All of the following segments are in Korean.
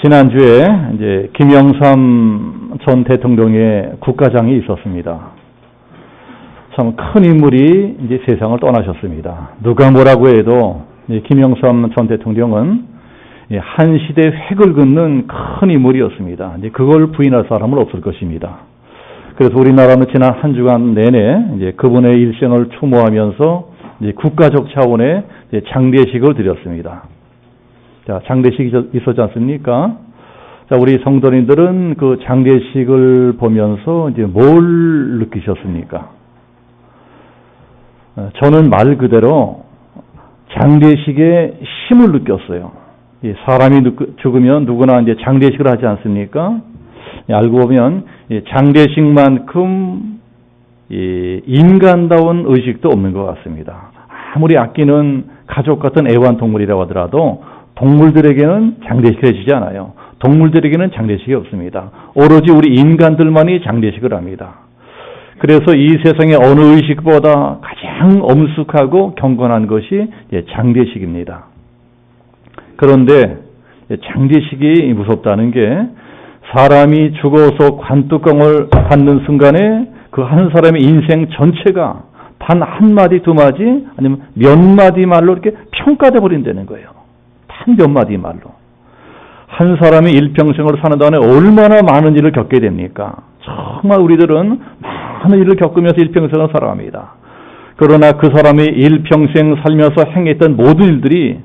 지난주에 이제 김영삼 전 대통령의 국가장이 있었습니다. 참 큰 인물이 이제 세상을 떠나셨습니다. 누가 뭐라고 해도 김영삼 전 대통령은 한 시대 획을 긋는 큰 인물이었습니다. 이제 그걸 부인할 사람은 없을 것입니다. 그래서 우리나라는 지난 한 주간 내내 이제 그분의 일생을 추모하면서 이제 국가적 차원의 이제 장례식을 드렸습니다. 자, 장례식이 있었지 않습니까? 자, 우리 성도님들은 그 장례식을 보면서 이제 뭘 느끼셨습니까? 저는 말 그대로 장례식의 힘을 느꼈어요. 사람이 죽으면 누구나 이제 장례식을 하지 않습니까? 알고 보면 장례식만큼 인간다운 의식도 없는 것 같습니다. 아무리 아끼는 가족 같은 애완동물이라고 하더라도 동물들에게는 장례식을 해주지 않아요. 동물들에게는 장례식이 없습니다. 오로지 우리 인간들만이 장례식을 합니다. 그래서 이 세상의 어느 의식보다 가장 엄숙하고 경건한 것이 장례식입니다. 그런데 장례식이 무섭다는 게 사람이 죽어서 관뚜껑을 닫는 순간에 그 한 사람의 인생 전체가 단 한마디 두 마디 아니면 몇 마디 말로 이렇게 평가돼 버린다는 거예요. 단 몇 마디 말로. 한 사람이 일평생을 사는 동안에 얼마나 많은 일을 겪게 됩니까? 정말 우리들은 많은 일을 겪으면서 일평생을 살아갑니다. 그러나 그 사람이 일평생 살면서 행했던 모든 일들이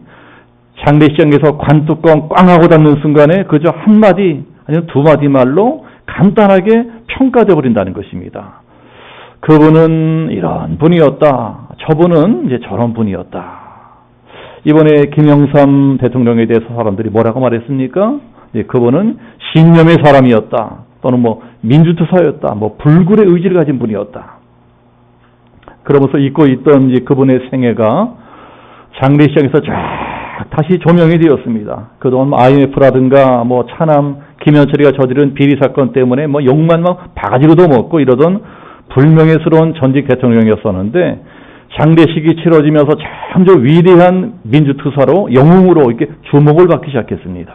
장례식장에서 관뚜껑 꽝 하고 닫는 순간에 그저 한마디 아니면 두 마디 말로 간단하게 평가돼 버린다는 것입니다. 그분은 이런 분이었다. 저분은 이제 저런 분이었다. 이번에 김영삼 대통령에 대해서 사람들이 뭐라고 말했습니까? 그분은 신념의 사람이었다. 또는 뭐 민주투사였다. 뭐 불굴의 의지를 가진 분이었다. 그러면서 잊고 있던 이제 그분의 생애가 장례식장에서 쫙 다시 조명이 되었습니다. 그동안 IMF라든가 뭐 차남 김현철이가 저지른 비리 사건 때문에 뭐 욕만 막 바가지로도 먹고 이러던 불명예스러운 전직 대통령이었었는데 장례식이 치러지면서 참 저 위대한 민주투사로 영웅으로 이렇게 주목을 받기 시작했습니다.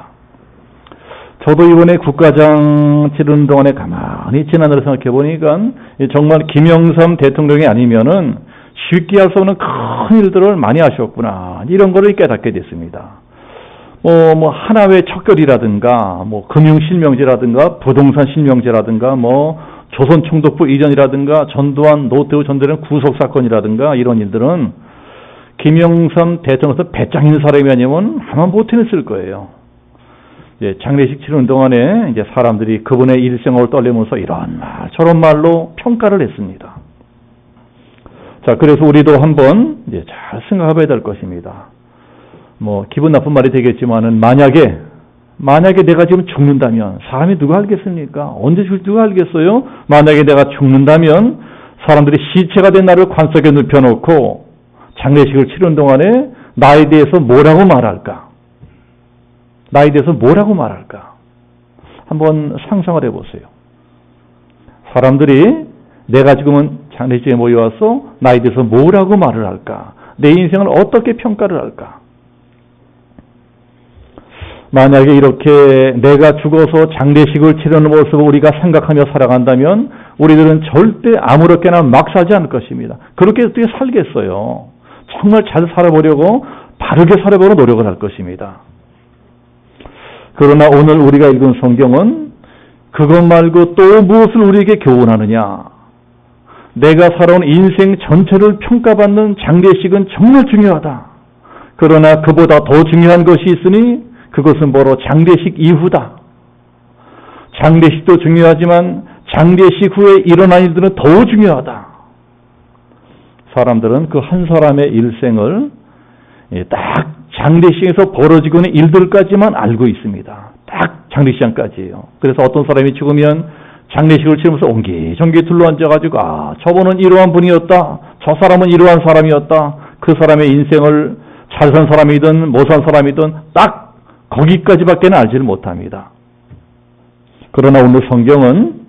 저도 이번에 국가장 치르는 동안에 가만히 지난해를 생각해 보니까 정말 김영삼 대통령이 아니면은 쉽게 할 수 없는 큰 일들을 많이 하셨구나 이런 거를 깨닫게 됐습니다. 뭐 하나회 척결이라든가 뭐 금융실명제라든가 부동산 실명제라든가 뭐 조선총독부 이전이라든가 전두환 노태우 전 대통령 구속사건이라든가 이런 일들은 김영삼 대통령에서 배짱 있는 사람이 아니면 아마 못해냈을 거예요. 장례식 치르는 동안에 이제 사람들이 그분의 일생을 떠올리면서 이런 말 저런 말로 평가를 했습니다. 자, 그래서 우리도 한번 이제 잘 생각해봐야 될 것입니다. 뭐 기분 나쁜 말이 되겠지만은 만약에 내가 지금 죽는다면 사람이 누가 알겠습니까? 언제 죽을지 누가 알겠어요? 만약에 내가 죽는다면 사람들이 시체가 된 나를 관석에 눕혀놓고 장례식을 치르는 동안에 나에 대해서 뭐라고 말할까? 나에 대해서 뭐라고 말할까? 한번 상상을 해보세요. 사람들이 내가 지금은 장례식에 모여와서 나에 대해서 뭐라고 말을 할까? 내 인생을 어떻게 평가를 할까? 만약에 이렇게 내가 죽어서 장례식을 치르는 모습을 우리가 생각하며 살아간다면 우리들은 절대 아무렇게나 막 살지 않을 것입니다. 그렇게 어떻게 살겠어요? 정말 잘 살아보려고 바르게 살아보려고 노력을 할 것입니다. 그러나 오늘 우리가 읽은 성경은 그것 말고 또 무엇을 우리에게 교훈하느냐? 내가 살아온 인생 전체를 평가받는 장례식은 정말 중요하다. 그러나 그보다 더 중요한 것이 있으니 그것은 바로 장례식 이후다. 장례식도 중요하지만 장례식 후에 일어난 일들은 더 중요하다. 사람들은 그 한 사람의 일생을 딱 장례식에서 벌어지고 있는 일들까지만 알고 있습니다. 딱 장례식장까지예요. 그래서 어떤 사람이 죽으면 장례식을 치르면서 옹기종기 둘러앉아가지고 저분은 이러한 분이었다. 저 사람은 이러한 사람이었다. 그 사람의 인생을 잘 산 사람이든 못 산 사람이든 딱 거기까지밖에는 알지를 못합니다. 그러나 오늘 성경은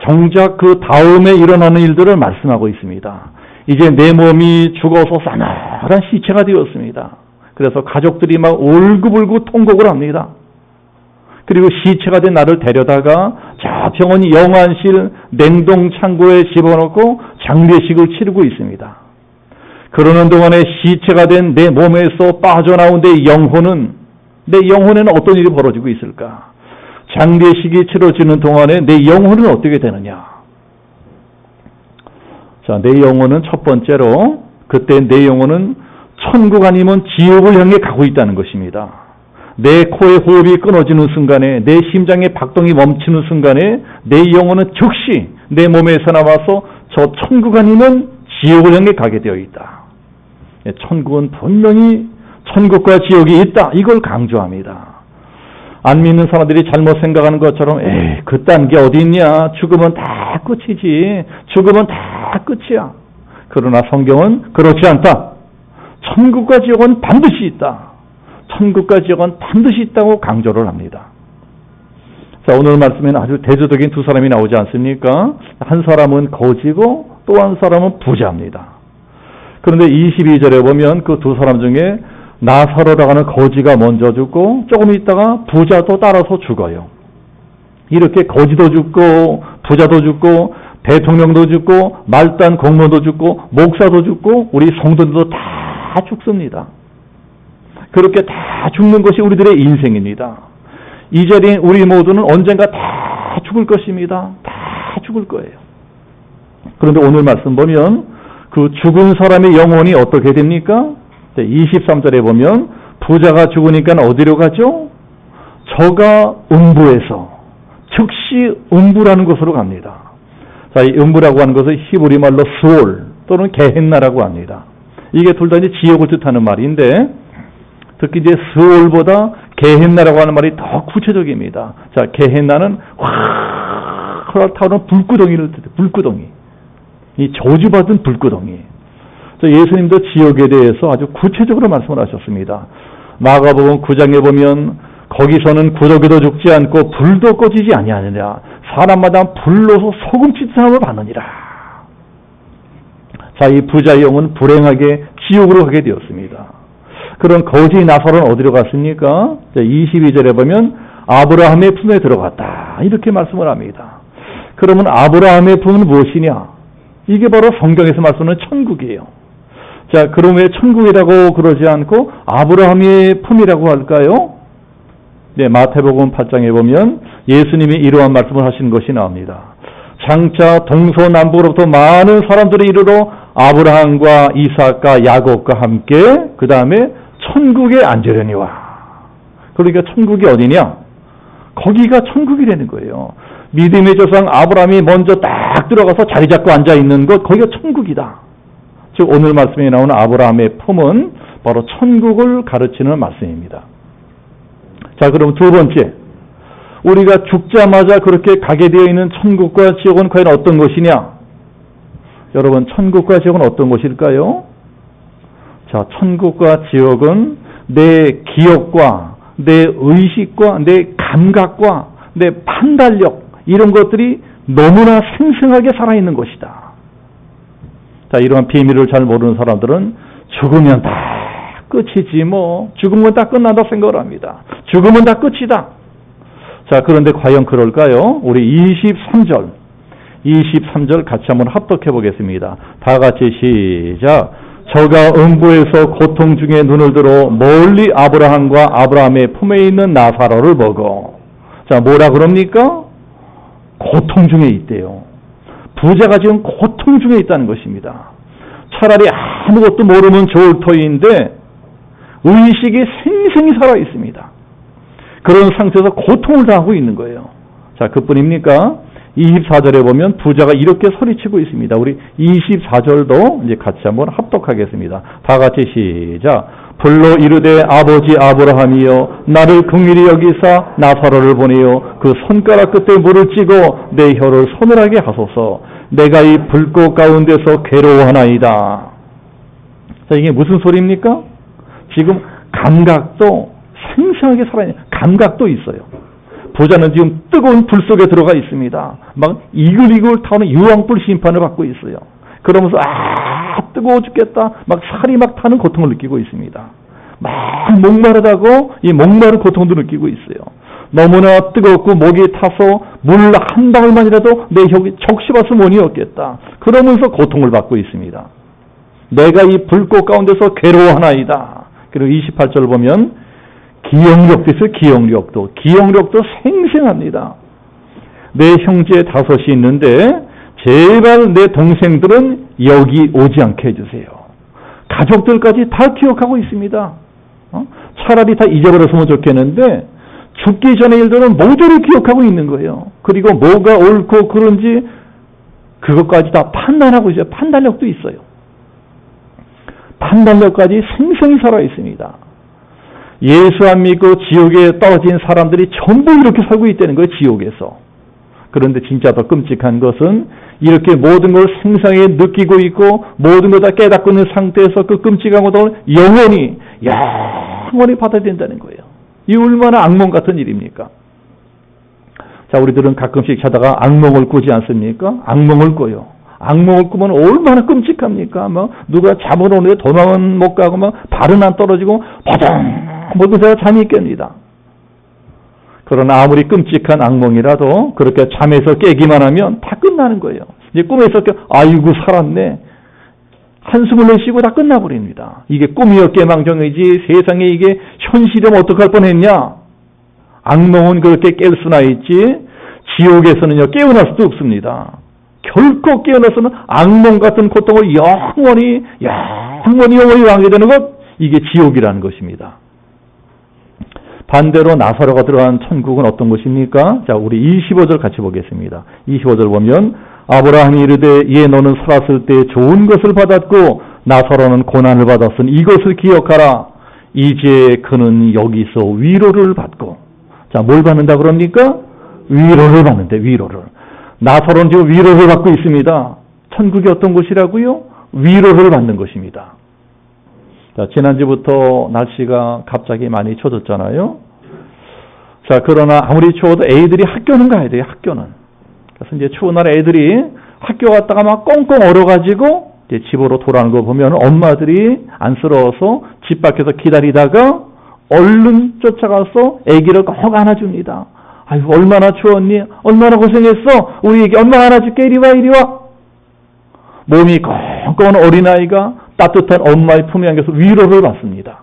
정작 그 다음에 일어나는 일들을 말씀하고 있습니다. 이제 내 몸이 죽어서 싸늘한 시체가 되었습니다. 그래서 가족들이 막 울고불고 통곡을 합니다. 그리고 시체가 된 나를 데려다가 저 병원 영안실 냉동 창고에 집어넣고 장례식을 치르고 있습니다. 그러는 동안에 시체가 된 내 몸에서 빠져나온 내 영혼에는 어떤 일이 벌어지고 있을까? 장례식이 치러지는 동안에 내 영혼은 어떻게 되느냐? 자, 내 영혼은 첫 번째로 그때 내 영혼은 천국 아니면 지옥을 향해 가고 있다는 것입니다. 내 코의 호흡이 끊어지는 순간에, 내 심장의 박동이 멈추는 순간에 내 영혼은 즉시 내 몸에서 나와서 저 천국 아니면 지옥을 향해 가게 되어 있다. 천국은 분명히 천국과 지옥이 있다. 이걸 강조합니다. 안 믿는 사람들이 잘못 생각하는 것처럼 그딴 게 어디 있냐. 죽으면 다 끝이지. 죽으면 다 끝이야. 그러나 성경은 그렇지 않다. 천국과 지옥은 반드시 있다. 천국과 지옥은 반드시 있다고 강조를 합니다. 자, 오늘 말씀에는 아주 대조적인 두 사람이 나오지 않습니까? 한 사람은 거지고 또 한 사람은 부자입니다. 그런데 22절에 보면 그 두 사람 중에 나사로라고 하는 거지가 먼저 죽고 조금 있다가 부자도 따라서 죽어요. 이렇게 거지도 죽고 부자도 죽고 대통령도 죽고 말단 공무원도 죽고 목사도 죽고 우리 성도들도 다 죽습니다. 그렇게 다 죽는 것이 우리들의 인생입니다. 이 자리에 우리 모두는 언젠가 다 죽을 것입니다. 다 죽을 거예요. 그런데 오늘 말씀 보면 그 죽은 사람의 영혼이 어떻게 됩니까? 23절에 보면 부자가 죽으니까 어디로 가죠? 저가 음부에서 즉시 음부라는 곳으로 갑니다. 자, 이 음부라고 하는 것은 히브리 말로 스올 또는 게헨나라고 합니다. 이게 둘 다 이제 지옥을 뜻하는 말인데 특히 이제 스올보다 게헨나라고 하는 말이 더 구체적입니다. 자, 게헨나는 확 타오르는 불구덩이를 뜻해요. 불구덩이. 이 저주받은 불구덩이. 예수님도 지옥에 대해서 아주 구체적으로 말씀을 하셨습니다. 마가복음 9장에 보면 거기서는 구더기도 죽지 않고 불도 꺼지지 아니하느냐. 사람마다 불로서 소금치듯함을 받느니라. 자, 이 부자의 영은 불행하게 지옥으로 가게 되었습니다. 그럼 거지 나사로는 어디로 갔습니까? 22절에 보면 아브라함의 품에 들어갔다. 이렇게 말씀을 합니다. 그러면 아브라함의 품은 무엇이냐? 이게 바로 성경에서 말씀하는 천국이에요. 자, 그럼 왜 천국이라고 그러지 않고 아브라함의 품이라고 할까요? 네, 마태복음 8장에 보면 예수님이 이러한 말씀을 하신 것이 나옵니다. 장차 동서남북으로부터 많은 사람들이 이르러 아브라함과 이삭과 야곱과 함께 그 다음에 천국에 앉으려니와. 그러니까 천국이 어디냐? 거기가 천국이라는 거예요. 믿음의 조상 아브라함이 먼저 딱 들어가서 자리 잡고 앉아 있는 곳, 거기가 천국이다. 즉 오늘 말씀에 나오는 아브라함의 품은 바로 천국을 가르치는 말씀입니다. 자, 그럼 두 번째, 우리가 죽자마자 그렇게 가게 되어 있는 천국과 지옥은 과연 어떤 것이냐? 여러분, 천국과 지옥은 어떤 것일까요? 자, 천국과 지옥은 내 기억과 내 의식과 내 감각과 내 판단력 이런 것들이 너무나 생생하게 살아있는 것이다. 자, 이러한 비밀을 잘 모르는 사람들은 죽으면 다 끝이지 뭐. 죽으면 다 끝난다 생각을 합니다. 죽으면 다 끝이다. 자, 그런데 과연 그럴까요? 우리 23절 같이 한번 합독해 보겠습니다. 다 같이 시작. 저가 음부에서 고통 중에 눈을 들어 멀리 아브라함과 아브라함의 품에 있는 나사로를 보고. 자, 뭐라 그럽니까? 고통 중에 있대요. 부자가 지금 고통 중에 있다는 것입니다. 차라리 아무것도 모르면 좋을 터인데 의식이 생생히 살아 있습니다. 그런 상태에서 고통을 당하고 있는 거예요. 자, 그뿐입니까? 24절에 보면 부자가 이렇게 소리치고 있습니다. 우리 24절도 이제 같이 한번 합독하겠습니다. 다 같이 시작. 불로 이르되 아버지 아브라함이여 나를 긍휼히 여기사 나사로를 보내어 그 손가락 끝에 물을 찌고 내 혀를 서늘하게 하소서. 내가 이 불꽃 가운데서 괴로워하나이다. 자, 이게 무슨 소리입니까? 지금 감각도 생생하게 살아있는 감각도 있어요. 부자는 지금 뜨거운 불 속에 들어가 있습니다. 막 이글이글 타오는 유황불 심판을 받고 있어요. 그러면서 뜨거워 죽겠다. 막 살이 막 타는 고통을 느끼고 있습니다. 막 목마르다고 이 목마른 고통도 느끼고 있어요. 너무나 뜨겁고 목이 타서 물 한 방울만이라도 내 혀에 적셔봐서 못이 없겠다. 그러면서 고통을 받고 있습니다. 내가 이 불꽃 가운데서 괴로워하나이다. 그리고 28절 보면 기억력도 있어요. 기억력도 생생합니다. 내 형제 5이 있는데 제발 내 동생들은 여기 오지 않게 해주세요. 가족들까지 다 기억하고 있습니다. 차라리 다 잊어버렸으면 좋겠는데 죽기 전의 일들은 모조리 기억하고 있는 거예요. 그리고 뭐가 옳고 그른지 그것까지 다 판단하고 있어요. 판단력도 있어요. 판단력까지 생생히 살아 있습니다. 예수 안 믿고 지옥에 떨어진 사람들이 전부 이렇게 살고 있다는 거예요. 지옥에서. 그런데 진짜 더 끔찍한 것은 이렇게 모든 걸 생생하게 느끼고 있고 모든 걸 다 깨닫고 있는 상태에서 그 끔찍한 것을 영원히 받아야 된다는 거예요. 이 얼마나 악몽 같은 일입니까? 자, 우리들은 가끔씩 자다가 악몽을 꾸지 않습니까? 악몽을 꿔요. 악몽을 꾸면 얼마나 끔찍합니까? 막 누가 잡으러 오는데 도망은 못 가고 막 발은 안 떨어지고 모두 제가 잠이 깹니다. 그러나 아무리 끔찍한 악몽이라도 그렇게 잠에서 깨기만 하면 다 끝나는 거예요. 이제 꿈에서 아이고 살았네. 한숨을 내쉬고 다 끝나버립니다. 이게 꿈이었게 망정이지 세상에 이게 현실이면 어떡할 뻔했냐. 악몽은 그렇게 깰 수나 있지 지옥에서는요 깨어날 수도 없습니다. 결코 깨어나서는 악몽 같은 고통을 영원히 왕게 되는 것, 이게 지옥이라는 것입니다. 반대로 나사로가 들어간 천국은 어떤 것입니까? 자, 우리 25절 같이 보겠습니다. 25절 보면 아브라함이 이르되 이에 너는 살았을 때 좋은 것을 받았고 나사로는 고난을 받았으니 이것을 기억하라. 이제 그는 여기서 위로를 받고. 자, 뭘 받는다 그럽니까? 위로를 받는데, 위로를. 나사로는 지금 위로를 받고 있습니다. 천국이 어떤 곳이라고요? 위로를 받는 것입니다. 자, 지난주부터 날씨가 갑자기 많이 추워졌잖아요. 자, 그러나 아무리 추워도 애들이 학교는 가야 돼요, 학교는. 그래서 이제 추운 날 애들이 학교 갔다가 막 꽁꽁 얼어가지고 이제 집으로 돌아오는 거 보면 엄마들이 안쓰러워서 집 밖에서 기다리다가 얼른 쫓아가서 애기를 꼭 안아줍니다. 아유, 얼마나 추웠니? 얼마나 고생했어? 우리 애기 엄마가 안아줄게. 이리 와, 이리 와. 몸이 꽁꽁 어린아이가 따뜻한 엄마의 품에 안겨서 위로를 받습니다.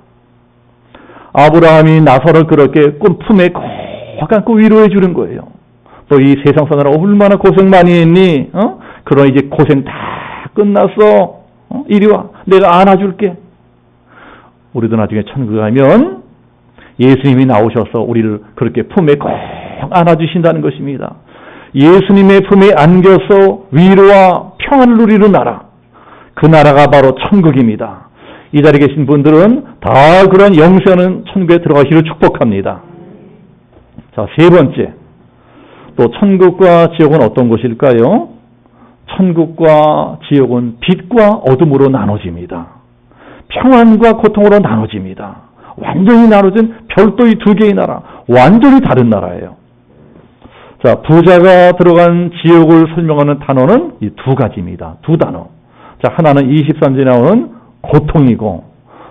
아브라함이 나사로를 그렇게 품에 꼭 안고 위로해 주는 거예요. 또 이 세상 사느라 얼마나 고생 많이 했니? 그럼 이제 고생 다 끝났어. 이리 와. 내가 안아줄게. 우리도 나중에 천국에 가면 예수님이 나오셔서 우리를 그렇게 품에 꼭 안아주신다는 것입니다. 예수님의 품에 안겨서 위로와 평안을 누리는 나라. 그 나라가 바로 천국입니다. 이 자리에 계신 분들은 다 그런 영생하는 천국에 들어가시기를 축복합니다. 자, 세 번째. 또 천국과 지옥은 어떤 곳일까요? 천국과 지옥은 빛과 어둠으로 나눠집니다. 평안과 고통으로 나눠집니다. 완전히 나눠진 별도의 두 개의 나라, 완전히 다른 나라예요. 자, 부자가 들어간 지옥을 설명하는 단어는 이 두 가지입니다. 두 단어. 자, 하나는 23절에 나오는 고통이고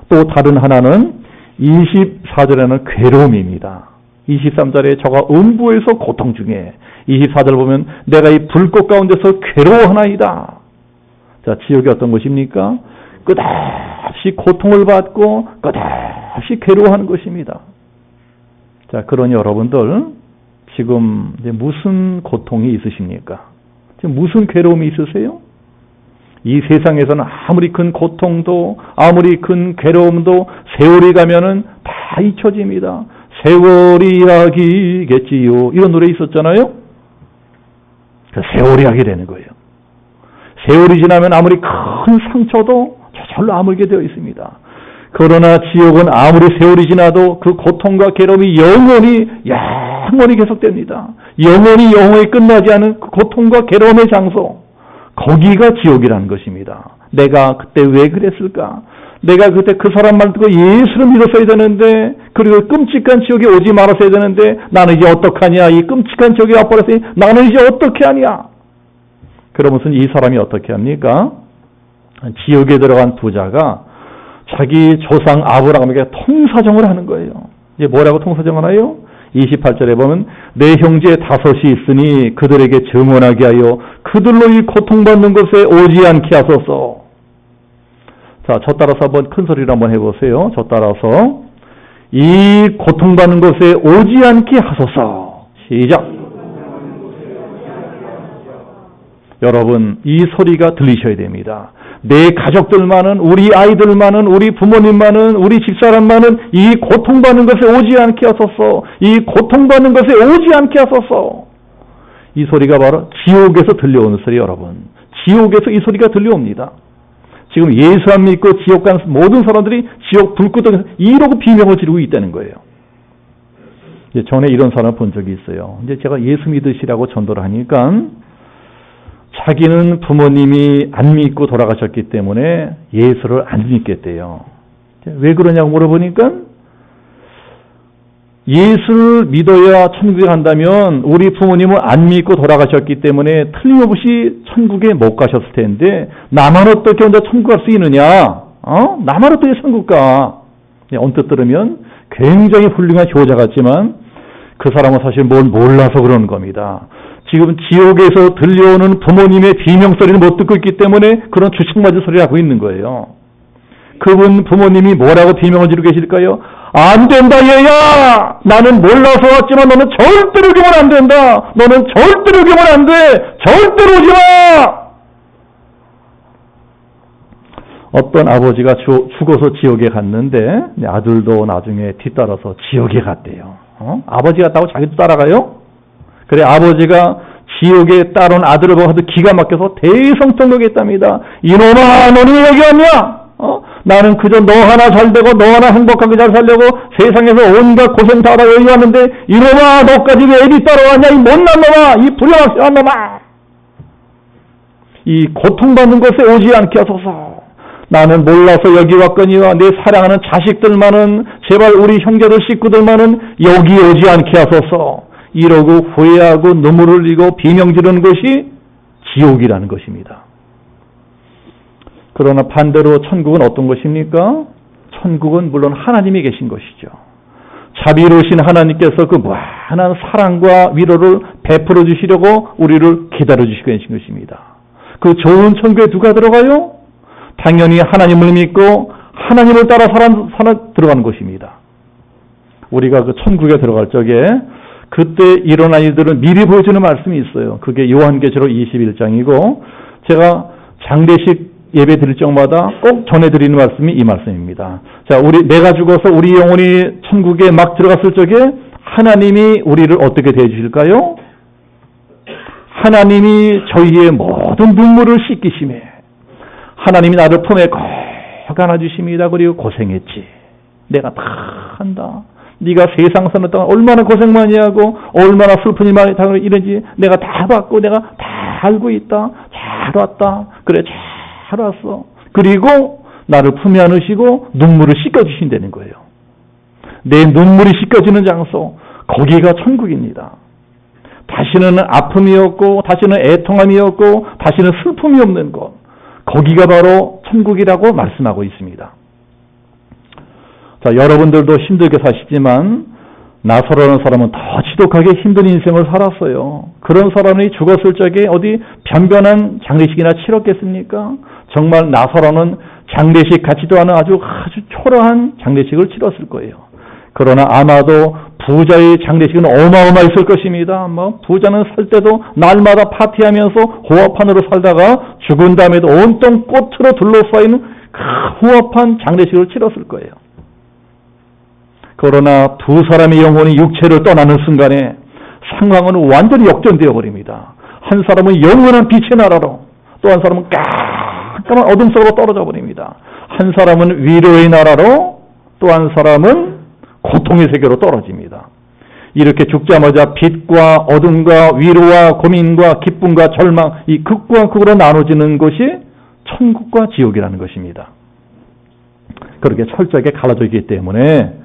또 다른 하나는 24절에는 괴로움입니다. 23절에 저가 음부에서 고통 중에 24절 보면 내가 이 불꽃 가운데서 괴로워하나이다. 자, 지옥이 어떤 것입니까? 끝없이 고통을 받고 끝없이 괴로워하는 것입니다. 자, 그러니 여러분들 지금 무슨 고통이 있으십니까? 지금 무슨 괴로움이 있으세요? 이 세상에서는 아무리 큰 고통도 아무리 큰 괴로움도 세월이 가면은 다 잊혀집니다. 세월이 약이겠지요. 이런 노래 있었잖아요. 세월이 약이 되는 거예요. 세월이 지나면 아무리 큰 상처도 저절로 아물게 되어 있습니다. 그러나 지옥은 아무리 세월이 지나도 그 고통과 괴로움이 영원히 계속됩니다. 영원히 끝나지 않은 그 고통과 괴로움의 장소, 거기가 지옥이라는 것입니다. 내가 그때 왜 그랬을까? 내가 그때 그 사람 말 듣고 예수를 믿었어야 되는데, 그리고 끔찍한 지옥에 오지 말았어야 되는데 나는 이제 어떡하냐? 이 끔찍한 지옥에 와버렸으니 나는 이제 어떻게 하냐? 그러면서 이 사람이 어떻게 합니까? 지옥에 들어간 부자가 자기 조상 아브라함에게 통사정을 하는 거예요. 이제 뭐라고 통사정을 해요? 28절에 보면 내 형제 다섯이 있으니 그들에게 증언하게 하여 그들로 이 고통받는 것에 오지 않게 하소서. 자, 저 따라서 한번 큰 소리로 한번 해보세요. 저 따라서 이 고통받는 것에 오지 않게 하소서. 시작. 여러분, 이 소리가 들리셔야 됩니다. 내 가족들만은, 우리 아이들만은, 우리 부모님만은, 우리 집사람만은 이 고통받는 것에 오지 않게 하소서. 이 고통받는 것에 오지 않게 하소서. 이 소리가 바로 지옥에서 들려오는 소리, 여러분. 지옥에서 이 소리가 들려옵니다. 지금 예수 안 믿고 지옥 간 모든 사람들이 지옥 불구덩이에서 이러고 비명을 지르고 있다는 거예요. 전에 이런 사람을 본 적이 있어요. 이제 제가 예수 믿으시라고 전도를 하니까 자기는 부모님이 안 믿고 돌아가셨기 때문에 예수를 안 믿겠대요. 왜 그러냐고 물어보니까 예수를 믿어야 천국에 간다면 우리 부모님은 안 믿고 돌아가셨기 때문에 틀림없이 천국에 못 가셨을 텐데 나만 어떻게 혼자 천국 갈 수 있느냐? 나만 어떻게 천국 가? 언뜻 들으면 굉장히 훌륭한 효자 같지만 그 사람은 사실 뭘 몰라서 그러는 겁니다. 지금 지옥에서 들려오는 부모님의 비명소리를 못 듣고 있기 때문에 그런 주책맞은 소리를 하고 있는 거예요. 그분 부모님이 뭐라고 비명을 지르고 계실까요? 안 된다 얘야! 나는 몰라서 왔지만 너는 절대로 오면 안 된다! 너는 절대로 오면 안 돼! 절대로 오지 마! 어떤 아버지가 죽어서 지옥에 갔는데 아들도 나중에 뒤따라서 지옥에 갔대요. 아버지가 갔다고 자기도 따라가요? 그래, 아버지가 지옥에 따라온 아들을 보고 기가 막혀서 대성통곡했답니다. 이놈아, 너는 왜 여기 왔냐? 나는 그저 너 하나 잘 되고 너 하나 행복하게 잘 살려고 세상에서 온갖 고생 다 하다 여기 왔는데 이놈아, 너까지 왜 애비 따라왔냐? 이 못난 놈아! 이 불량한 놈아! 이 고통받는 것에 오지 않게 하소서. 나는 몰라서 여기 왔거니와 내 사랑하는 자식들만은, 제발 우리 형제들 식구들만은 여기 오지 않게 하소서. 이러고 후회하고 눈물을 흘리고 비명 지르는 것이 지옥이라는 것입니다. 그러나 반대로 천국은 어떤 것입니까? 천국은 물론 하나님이 계신 것이죠. 자비로우신 하나님께서 그 무한한 사랑과 위로를 베풀어 주시려고 우리를 기다려 주시고 계신 것입니다. 그 좋은 천국에 누가 들어가요? 당연히 하나님을 믿고 하나님을 따라 들어가는 것입니다. 우리가 그 천국에 들어갈 적에 그때 일어난 일들은 미리 보여주는 말씀이 있어요. 그게 요한계시록 21장이고 제가 장례식 예배 드릴 적마다 꼭 전해드리는 말씀이 이 말씀입니다. 자, 내가 죽어서 우리 영혼이 천국에 막 들어갔을 적에 하나님이 우리를 어떻게 대해주실까요? 하나님이 저희의 모든 눈물을 씻기심에 하나님이 나를 품에 꼭 안아주십니다. 그리고 고생했지. 내가 다 한다. 네가 세상 사는 동안 얼마나 고생 많이 하고 얼마나 슬픈 일 많이 당하고 이런지 내가 다 봤고 내가 다 알고 있다. 잘 왔다. 그래, 잘 왔어. 그리고 나를 품에 안으시고 눈물을 씻겨주신다는 거예요. 내 눈물이 씻겨지는 장소, 거기가 천국입니다. 다시는 아픔이 없고 다시는 애통함이 없고 다시는 슬픔이 없는 곳, 거기가 바로 천국이라고 말씀하고 있습니다. 자, 여러분들도 힘들게 사시지만 나사로라는 사람은 더 지독하게 힘든 인생을 살았어요. 그런 사람이 죽었을 적에 어디 변변한 장례식이나 치렀겠습니까? 정말 나사로는 장례식 같지도 않은 아주 초라한 장례식을 치렀을 거예요. 그러나 아마도 부자의 장례식은 어마어마했을 것입니다. 부자는 살 때도 날마다 파티하면서 호화판으로 살다가 죽은 다음에도 온통 꽃으로 둘러싸이는 호화판 장례식을 치렀을 거예요. 그러나 두 사람의 영혼이 육체를 떠나는 순간에 상황은 완전히 역전되어 버립니다. 한 사람은 영원한 빛의 나라로, 또 한 사람은 깜깜한 어둠 속으로 떨어져 버립니다. 한 사람은 위로의 나라로, 또 한 사람은 고통의 세계로 떨어집니다. 이렇게 죽자마자 빛과 어둠과 위로와 고민과 기쁨과 절망, 이 극과 극으로 나눠지는 것이 천국과 지옥이라는 것입니다. 그렇게 철저하게 갈라져 있기 때문에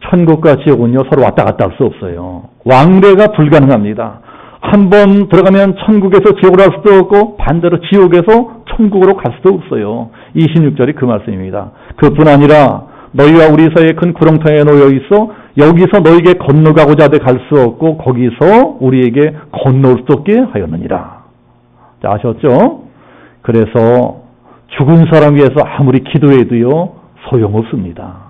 천국과 지옥은요 서로 왔다 갔다 할 수 없어요. 왕래가 불가능합니다. 한 번 들어가면 천국에서 지옥으로 갈 수도 없고 반대로 지옥에서 천국으로 갈 수도 없어요. 26절이 그 말씀입니다. 그뿐 아니라 너희와 우리 사이에 큰 구렁텅이에 놓여 있어 여기서 너희에게 건너가고자 하되 갈 수 없고 거기서 우리에게 건너올 수 없게 하였느니라. 자, 아셨죠? 그래서 죽은 사람 위해서 아무리 기도해도요 소용없습니다.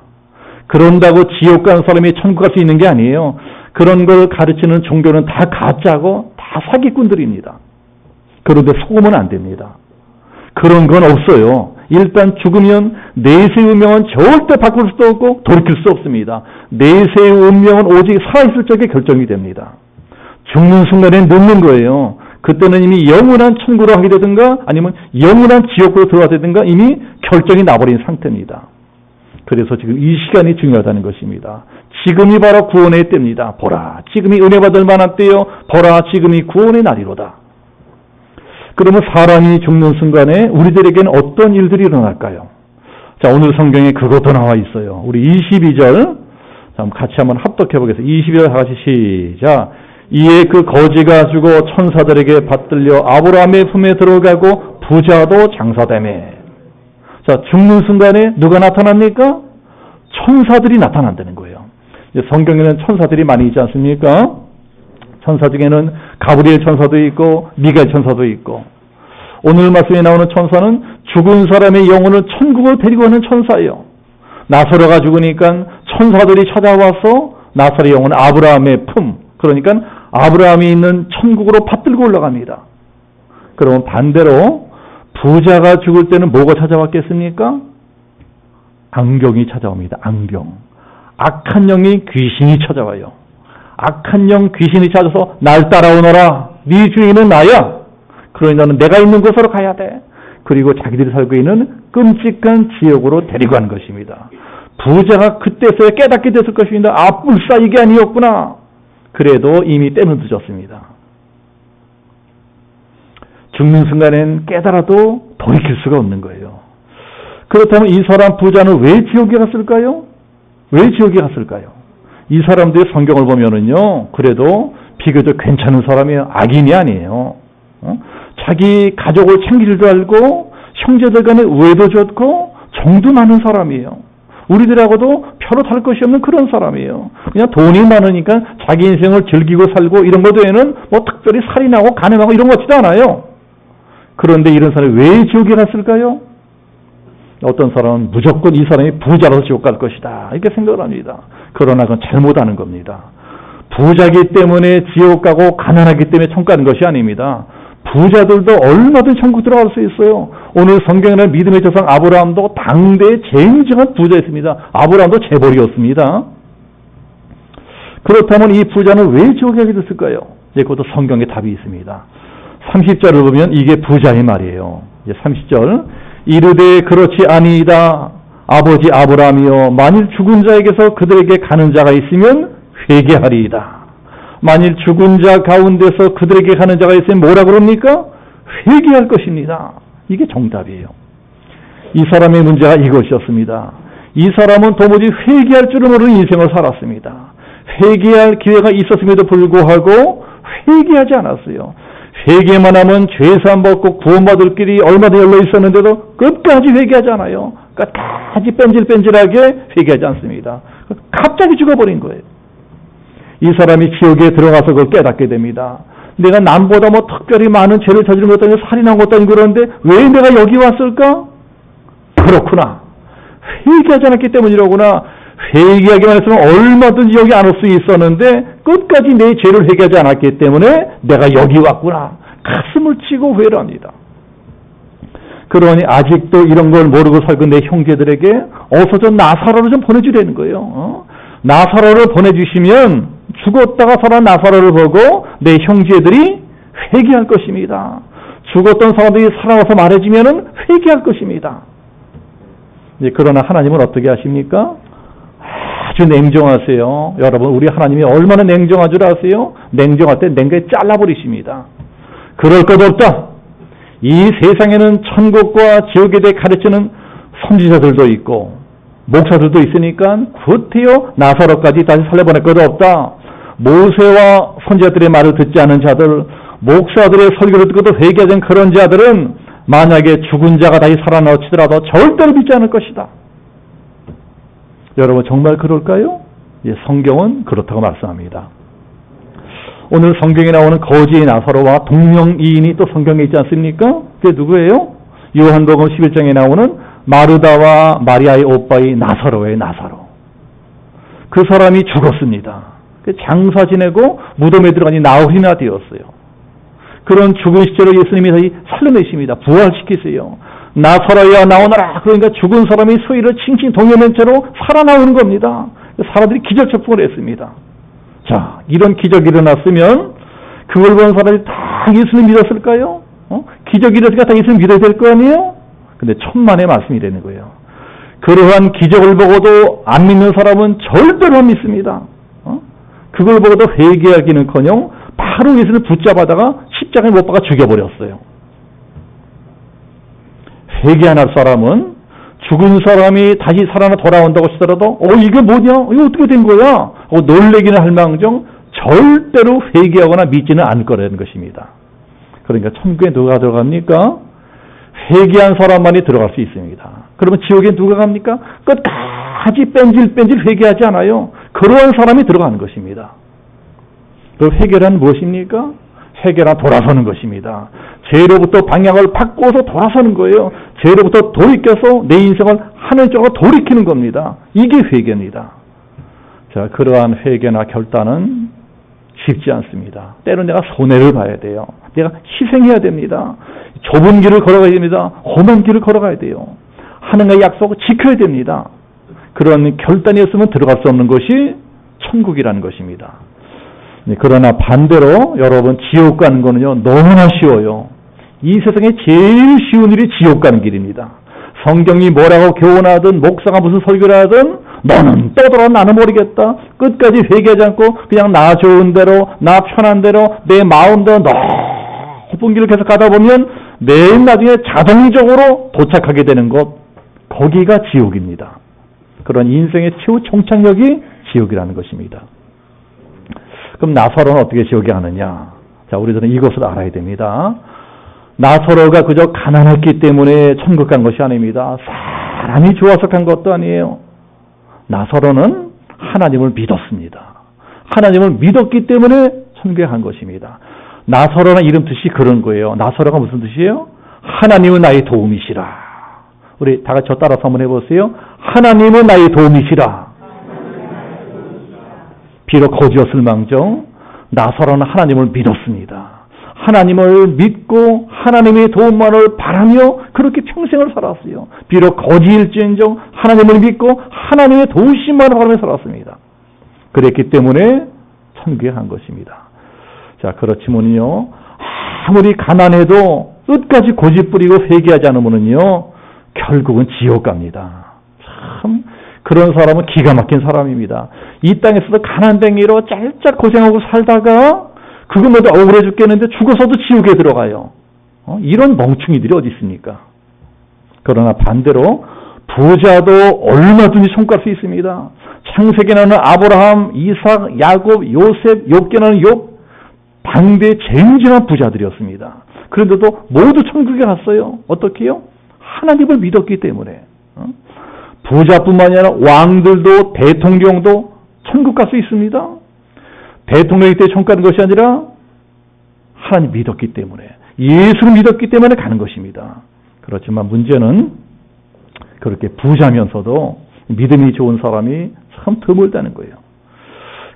그런다고 지옥 간 사람이 천국 갈 수 있는 게 아니에요. 그런 걸 가르치는 종교는 다 가짜고 다 사기꾼들입니다. 그런데 속으면 안 됩니다. 그런 건 없어요. 일단 죽으면 내세의 운명은 절대 바꿀 수도 없고 돌이킬 수 없습니다. 내세의 운명은 오직 살아있을 적에 결정이 됩니다. 죽는 순간에 늙는 거예요. 그때는 이미 영원한 천국으로 하게 되든가 아니면 영원한 지옥으로 들어가게 되든가 이미 결정이 나버린 상태입니다. 그래서 지금 이 시간이 중요하다는 것입니다. 지금이 바로 구원의 때입니다. 보라, 지금이 은혜 받을 만한 때요. 보라, 지금이 구원의 날이로다. 그러면 사람이 죽는 순간에 우리들에게는 어떤 일들이 일어날까요? 자, 오늘 성경에 그것도 나와 있어요. 우리 22절 같이 한번 합독해 보겠습니다. 22절 같이 시작. 이에 그 거지가 죽어 천사들에게 받들려 아브라함의 품에 들어가고 부자도 장사되매. 자, 죽는 순간에 누가 나타납니까? 천사들이 나타난다는 거예요. 성경에는 천사들이 많이 있지 않습니까? 천사 중에는 가브리엘 천사도 있고 미가엘 천사도 있고, 오늘 말씀에 나오는 천사는 죽은 사람의 영혼을 천국으로 데리고 가는 천사예요. 나사로가 죽으니까 천사들이 찾아와서 나사로의 영혼 아브라함의 품, 그러니까 아브라함이 있는 천국으로 받들고 올라갑니다. 그러면 반대로 부자가 죽을 때는 뭐가 찾아왔겠습니까? 안경이 찾아옵니다. 안경. 악한 영이 귀신이 찾아와요. 악한 영 귀신이 찾아서 날 따라오너라. 네 주인은 나야. 그러니 너는 내가 있는 곳으로 가야 돼. 그리고 자기들이 살고 있는 끔찍한 지옥으로 데리고 가는 것입니다. 부자가 그때서야 깨닫게 됐을 것입니다. 아, 불사 이게 아니었구나. 그래도 이미 때는 늦었습니다. 죽는 순간엔 깨달아도 돌이킬 수가 없는 거예요. 그렇다면 이 사람 부자는 왜 지옥에 갔을까요? 왜 지옥에 갔을까요? 이 사람들의 성경을 보면은요, 그래도 비교적 괜찮은 사람이에요. 악인이 아니에요. 자기 가족을 챙길 줄 알고 형제들 간에 우애도 좋고 정도 많은 사람이에요. 우리들하고도 별로 다를 것이 없는 그런 사람이에요. 그냥 돈이 많으니까 자기 인생을 즐기고 살고 이런 것 외에는 뭐 특별히 살인하고 간음하고 이런 것 같지도 않아요. 그런데 이런 사람이 왜 지옥에 갔을까요? 어떤 사람은 무조건 이 사람이 부자라서 지옥 갈 것이다 이렇게 생각을 합니다. 그러나 그건 잘못하는 겁니다. 부자기 때문에 지옥 가고 가난하기 때문에 천국 가는 것이 아닙니다. 부자들도 얼마든지 천국 들어갈 수 있어요. 오늘 성경에는 믿음의 조상 아브라함도 당대의 제일 유명한 부자였습니다. 아브라함도 재벌이었습니다. 그렇다면 이 부자는 왜 지옥에 가게 됐을까요? 그것도 성경에 답이 있습니다. 30절을 보면 이게 부자의 말이에요. 30절 이르되 그렇지 아니이다. 아버지 아브라함이여 만일 죽은 자에게서 그들에게 가는 자가 있으면 회개하리이다. 만일 죽은 자 가운데서 그들에게 가는 자가 있으면 뭐라 그럽니까? 회개할 것입니다. 이게 정답이에요. 이 사람의 문제가 이것이었습니다. 이 사람은 도무지 회개할 줄을 모르는 인생을 살았습니다. 회개할 기회가 있었음에도 불구하고 회개하지 않았어요. 회개만 하면 죄사함 받고 구원받을 길이 얼마나 열려 있었는데도 끝까지 회개하지 않아요. 끝까지 뺀질뺀질하게 회개하지 않습니다. 갑자기 죽어버린 거예요. 이 사람이 지옥에 들어가서 그걸 깨닫게 됩니다. 내가 남보다 뭐 특별히 많은 죄를 저지른 것도 아니고 살인한 것도 아니고 그런데 왜 내가 여기 왔을까? 그렇구나. 회개하지 않았기 때문이로구나. 회개하기만 했으면 얼마든지 여기 안 올 수 있었는데 끝까지 내 죄를 회개하지 않았기 때문에 내가 여기 왔구나. 가슴을 치고 회를 합니다. 그러니 아직도 이런 걸 모르고 살고 내 형제들에게 어서 좀 나사로를 좀 보내주라는 거예요. 나사로를 보내주시면 죽었다가 살아난 나사로를 보고 내 형제들이 회개할 것입니다. 죽었던 사람들이 살아와서 말해주면 회개할 것입니다. 그러나 하나님은 어떻게 하십니까? 아주 냉정하세요. 여러분, 우리 하나님이 얼마나 냉정한 줄 아세요? 냉정할 때 냉정히 잘라버리십니다. 그럴 것 없다. 이 세상에는 천국과 지옥에 대해 가르치는 선지자들도 있고 목사들도 있으니까 구태여 나사로까지 다시 살려보낼 것 없다. 모세와 선지자들의 말을 듣지 않은 자들, 목사들의 설교를 듣고도 회개하지 않은 그런 자들은 만약에 죽은 자가 다시 살아나치더라도 절대로 믿지 않을 것이다. 여러분 정말 그럴까요? 예, 성경은 그렇다고 말씀합니다. 오늘 성경에 나오는 거지의 나사로와 동명이인이 또 성경에 있지 않습니까? 그게 누구예요? 요한복음 11장에 나오는 마르다와 마리아의 오빠의 나사로의 나사로. 그 사람이 죽었습니다. 장사 지내고 무덤에 들어가니 나흘이나 되었어요. 그런 죽은 시체를 예수님이 다시 살려내십니다. 부활시키세요. 나사로야 나오너라. 그러니까 죽은 사람이 소리를 칭칭 동요낸 채로 살아나오는 겁니다. 사람들이 기적 체풍을 했습니다. 자, 이런 기적이 일어났으면 그걸 본 사람이 다 예수님 믿었을까요? 기적이 일어났으니까 다 예수님 믿어야 될 거 아니에요? 근데 천만의 말씀이 되는 거예요. 그러한 기적을 보고도 안 믿는 사람은 절대로 안 믿습니다. 그걸 보고도 회개하기는커녕 바로 예수를 붙잡아다가 십자가에 못 박아 죽여버렸어요. 회개 안 할 사람은 죽은 사람이 다시 살아나 돌아온다고 하시더라도 이게 뭐냐? 이거 어떻게 된 거야? 놀래기는 할 망정 절대로 회개하거나 믿지는 않을 거라는 것입니다. 그러니까 천국에 누가 들어갑니까? 회개한 사람만이 들어갈 수 있습니다. 그러면 지옥에 누가 갑니까? 끝까지 뺀질뺀질 회개하지 않아요. 그러한 사람이 들어가는 것입니다. 그 회개란 무엇입니까? 회개란 돌아서는 것입니다. 죄로부터 방향을 바꿔서 돌아서는 거예요. 죄로부터 돌이켜서 내 인생을 하늘 쪽으로 돌이키는 겁니다. 이게 회개입니다. 자, 그러한 회개나 결단은 쉽지 않습니다. 때로는 내가 손해를 봐야 돼요. 내가 희생해야 됩니다. 좁은 길을 걸어가야 됩니다. 험한 길을 걸어가야 돼요. 하나님과의 약속을 지켜야 됩니다. 그런 결단이 없으면 들어갈 수 없는 것이 천국이라는 것입니다. 그러나 반대로 여러분 지옥 가는 거는요 너무나 쉬워요. 이 세상에 제일 쉬운 일이 지옥 가는 길입니다. 성경이 뭐라고 교훈하든 목사가 무슨 설교를 하든 너는 떠돌아 나는 모르겠다. 끝까지 회개하지 않고 그냥 나 좋은 대로 나 편한 대로 내 마음대로 높은 길을 계속 가다 보면 맨 나중에 자동적으로 도착하게 되는 것 거기가 지옥입니다. 그런 인생의 최후 종착역이 지옥이라는 것입니다. 그럼 나사로는 어떻게 지옥에 가느냐? 자, 우리들은 이것을 알아야 됩니다. 나사로가 그저 가난했기 때문에 천국 간 것이 아닙니다. 사람이 좋아서 간 것도 아니에요. 나사로는 하나님을 믿었습니다. 하나님을 믿었기 때문에 천국에 간 것입니다. 나사로는 이름 뜻이 그런 거예요. 나사로가 무슨 뜻이에요? 하나님은 나의 도움이시라. 우리 다 같이 저 따라서 한번 해보세요. 하나님은 나의 도움이시라. 비록 거지였을 망정 나사로는 하나님을 믿었습니다. 하나님을 믿고 하나님의 도움만을 바라며 그렇게 평생을 살았어요. 비록 거지일지언정 하나님을 믿고 하나님의 도우심만을 바라며 살았습니다. 그랬기 때문에 천국에 간 것입니다. 자, 그렇지만요 아무리 가난해도 끝까지 고집부리고 회개하지 않으면요 결국은 지옥 갑니다. 참 그런 사람은 기가 막힌 사람입니다. 이 땅에서도 가난뱅이로 짤짤 고생하고 살다가 그거 모두 억울해 죽겠는데 죽어서도 지옥에 들어가요. 이런 멍충이들이 어디 있습니까? 그러나 반대로 부자도 얼마든지 손갈 수 있습니다. 창세기에 나오는 아브라함, 이삭, 야곱, 요셉, 욥기에 나오는 욥 당대 쟁쟁한 부자들이었습니다. 그런데도 모두 천국에 갔어요. 어떻게요? 하나님을 믿었기 때문에. 부자뿐만이 아니라 왕들도 대통령도 천국 갈 수 있습니다. 대통령이 때 천국 가는 것이 아니라 하나님 믿었기 때문에 예수를 믿었기 때문에 가는 것입니다. 그렇지만 문제는 그렇게 부자면서도 믿음이 좋은 사람이 참 드물다는 거예요.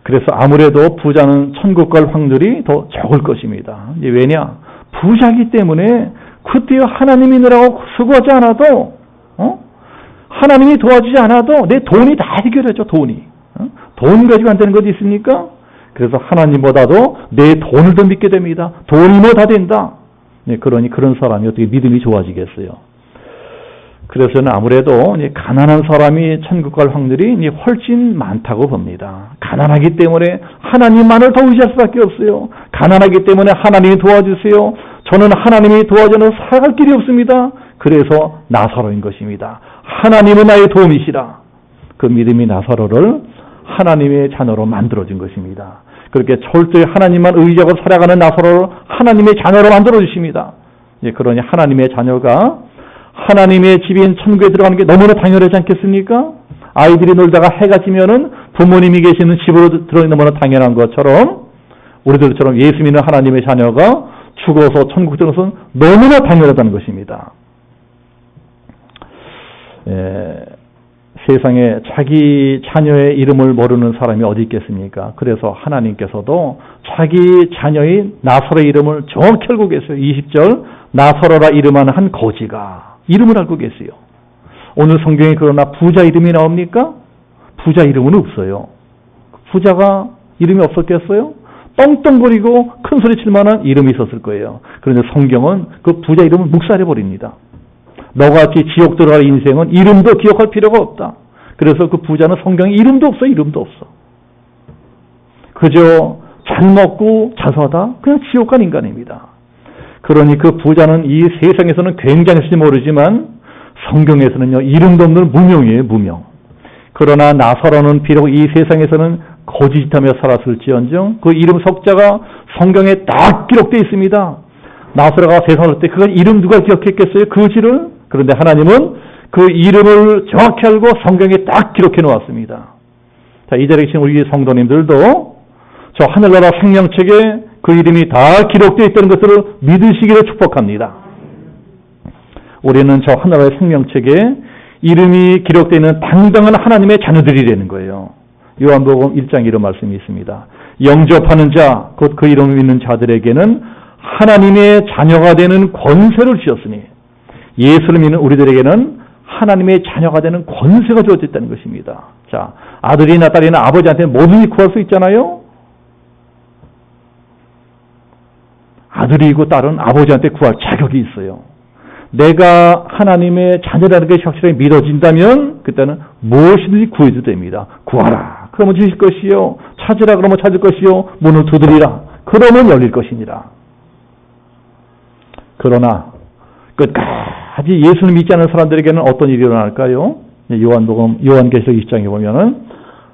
그래서 아무래도 부자는 천국 갈 확률이 더 적을 것입니다. 왜냐? 부자이기 때문에 그때 하나님이 너라고 수고하지 않아도 하나님이 도와주지 않아도 내 돈이 다 해결해줘. 돈이. 돈 가지고 안 되는 것이 있습니까? 그래서 하나님보다도 내 돈을 더 믿게 됩니다. 돈이 뭐 다 된다. 그러니 그런 사람이 어떻게 믿음이 좋아지겠어요. 그래서 저는 아무래도 가난한 사람이 천국 갈 확률이 훨씬 많다고 봅니다. 가난하기 때문에 하나님만을 더 의지할 수밖에 없어요. 가난하기 때문에 하나님이 도와주세요. 저는 하나님이 도와주는 살아갈 길이 없습니다. 그래서 나사로인 것입니다. 하나님은 나의 도움이시라. 그 믿음이 나사로를 하나님의 자녀로 만들어준 것입니다. 그렇게 철저히 하나님만 의지하고 살아가는 나사로를 하나님의 자녀로 만들어주십니다. 그러니 하나님의 자녀가 하나님의 집인 천국에 들어가는 게 너무나 당연하지 않겠습니까? 아이들이 놀다가 해가 지면은 부모님이 계시는 집으로 들어있는 너무나 당연한 것처럼 우리들처럼 예수 믿는 하나님의 자녀가 죽어서 천국 들어선 것은 너무나 당연하다는 것입니다. 세상에 자기 자녀의 이름을 모르는 사람이 어디 있겠습니까? 그래서 하나님께서도 자기 자녀의 나사로의 이름을 정확히 알고 계세요. 20절 나사로라 이름하는 한 거지가 이름을 알고 계세요. 오늘 성경에 그러나 부자 이름이 나옵니까? 부자 이름은 없어요. 부자가 이름이 없었겠어요? 떵떵거리고 큰 소리 칠 만한 이름이 있었을 거예요. 그런데 성경은 그 부자 이름을 묵살해버립니다. 너같이 지옥 들어갈 인생은 이름도 기억할 필요가 없다. 그래서 그 부자는 성경에 이름도 없어. 이름도 없어. 그저 잘 먹고 잘 사다 그냥 지옥 간 인간입니다. 그러니 그 부자는 이 세상에서는 굉장했을지 모르지만 성경에서는요 이름도 없는 무명이에요. 무명. 그러나 나사로는 비록 이 세상에서는 거짓하며 살았을지언정 그 이름 석자가 성경에 딱 기록되어 있습니다. 나사로가 세상을 올 때 그걸 이름 누가 기억했겠어요? 그지를? 그런데 하나님은 그 이름을 정확히 알고 성경에 딱 기록해 놓았습니다. 자, 이 자리에 계신 우리 성도님들도 저 하늘나라 생명책에 그 이름이 다 기록되어 있다는 것을 믿으시기를 축복합니다. 우리는 저 하늘나라의 생명책에 이름이 기록되어 있는 당당한 하나님의 자녀들이라는 거예요. 요한복음 1장 이런 말씀이 있습니다. 영접하는 자, 곧 그 이름을 믿는 자들에게는 하나님의 자녀가 되는 권세를 주셨으니 예수를 믿는 우리들에게는 하나님의 자녀가 되는 권세가 주어졌다는 것입니다. 자, 아들이나 딸이나 아버지한테 뭐든지 구할 수 있잖아요. 아들이고 딸은 아버지한테 구할 자격이 있어요. 내가 하나님의 자녀라는 것이 확실하게 믿어진다면 그때는 무엇이든지 구해도 됩니다. 구하라. 그러면 주실 것이요. 찾으라. 그러면 찾을 것이요. 문을 두드리라. 그러면 열릴 것이니라. 그러나 끝까지 예수를 믿지 않는 사람들에게는 어떤 일이 일어날까요? 요한계시록 20장에 보면은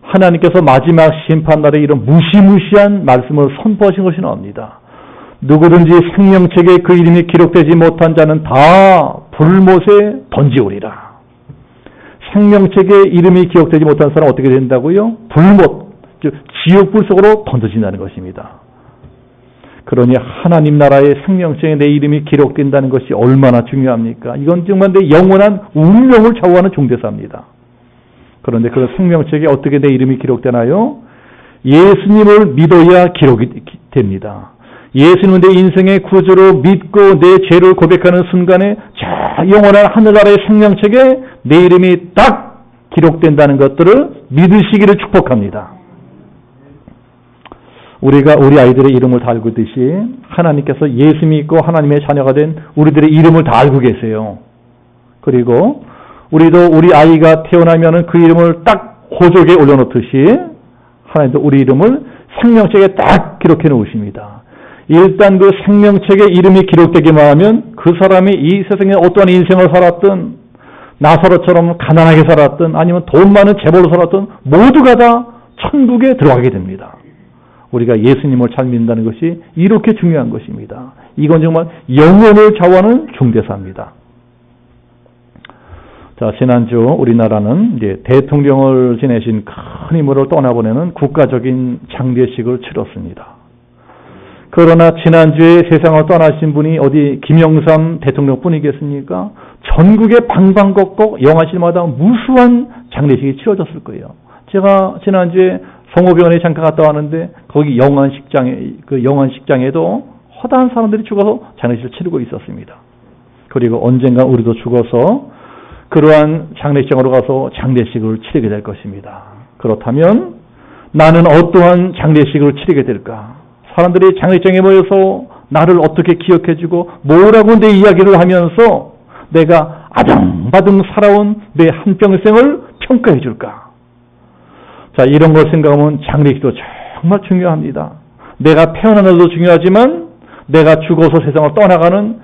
하나님께서 마지막 심판날에 이런 무시무시한 말씀을 선포하신 것이 나옵니다. 누구든지 생명책에 그 이름이 기록되지 못한 자는 다 불못에 던지오리라. 생명책에 이름이 기록되지 못한 사람은 어떻게 된다고요? 불못, 즉 지옥불 속으로 던져진다는 것입니다. 그러니 하나님 나라의 생명책에 내 이름이 기록된다는 것이 얼마나 중요합니까? 이건 정말 내 영원한 운명을 좌우하는 중대사입니다. 그런데 그 생명책에 어떻게 내 이름이 기록되나요? 예수님을 믿어야 기록이 됩니다. 예수님은 내 인생의 구주로 믿고 내 죄를 고백하는 순간에 저 영원한 하늘나라의 생명책에 내 이름이 딱 기록된다는 것들을 믿으시기를 축복합니다. 우리가 우리 아이들의 이름을 다 알고 있듯이 하나님께서 예수 믿고 하나님의 자녀가 된 우리들의 이름을 다 알고 계세요. 그리고 우리도 우리 아이가 태어나면은 그 이름을 딱 호적에 올려놓듯이 하나님도 우리 이름을 생명책에 딱 기록해 놓으십니다. 일단 그 생명책에 이름이 기록되기만 하면 그 사람이 이 세상에 어떠한 인생을 살았든 나사로처럼 가난하게 살았든 아니면 돈 많은 재벌로 살았든 모두가 다 천국에 들어가게 됩니다. 우리가 예수님을 잘 믿는다는 것이 이렇게 중요한 것입니다. 이건 정말 영혼을 좌우하는 중대사입니다. 자, 지난주 우리나라는 이제 대통령을 지내신 큰 힘으로 떠나보내는 국가적인 장례식을 치렀습니다. 그러나 지난주에 세상을 떠나신 분이 어디 김영삼 대통령뿐이겠습니까? 전국의 방방곡곡 영화실마다 무수한 장례식이 치러졌을 거예요. 제가 지난주에 성호병원에 잠깐 갔다 왔는데 거기 영안식장에도 허다한 사람들이 죽어서 장례식을 치르고 있었습니다. 그리고 언젠가 우리도 죽어서 그러한 장례식장으로 가서 장례식을 치르게 될 것입니다. 그렇다면 나는 어떠한 장례식을 치르게 될까? 사람들이 장례식장에 모여서 나를 어떻게 기억해주고 뭐라고 내 이야기를 하면서 내가 아등바등 살아온 내 한평생을 평가해 줄까? 자, 이런 걸 생각하면 장례식도 정말 중요합니다. 내가 태어난 날도 중요하지만 내가 죽어서 세상을 떠나가는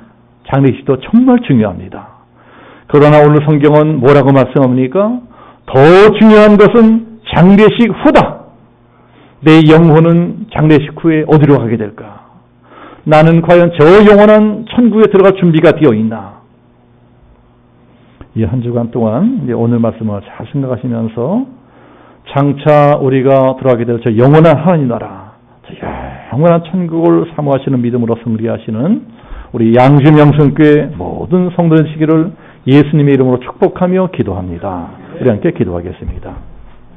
장례식도 정말 중요합니다. 그러나 오늘 성경은 뭐라고 말씀합니까? 더 중요한 것은 장례식 후다. 내 영혼은 장례식 후에 어디로 가게 될까? 나는 과연 저 영원한 천국에 들어갈 준비가 되어 있나? 이 한 주간 동안 이제 오늘 말씀을 잘 생각하시면서 장차 우리가 들어가게 될 저 영원한 하나님 나라, 저 영원한 천국을 사모하시는 믿음으로 승리하시는 우리 양심영성교회 모든 성도들 되시기를 예수님의 이름으로 축복하며 기도합니다. 우리 함께 기도하겠습니다.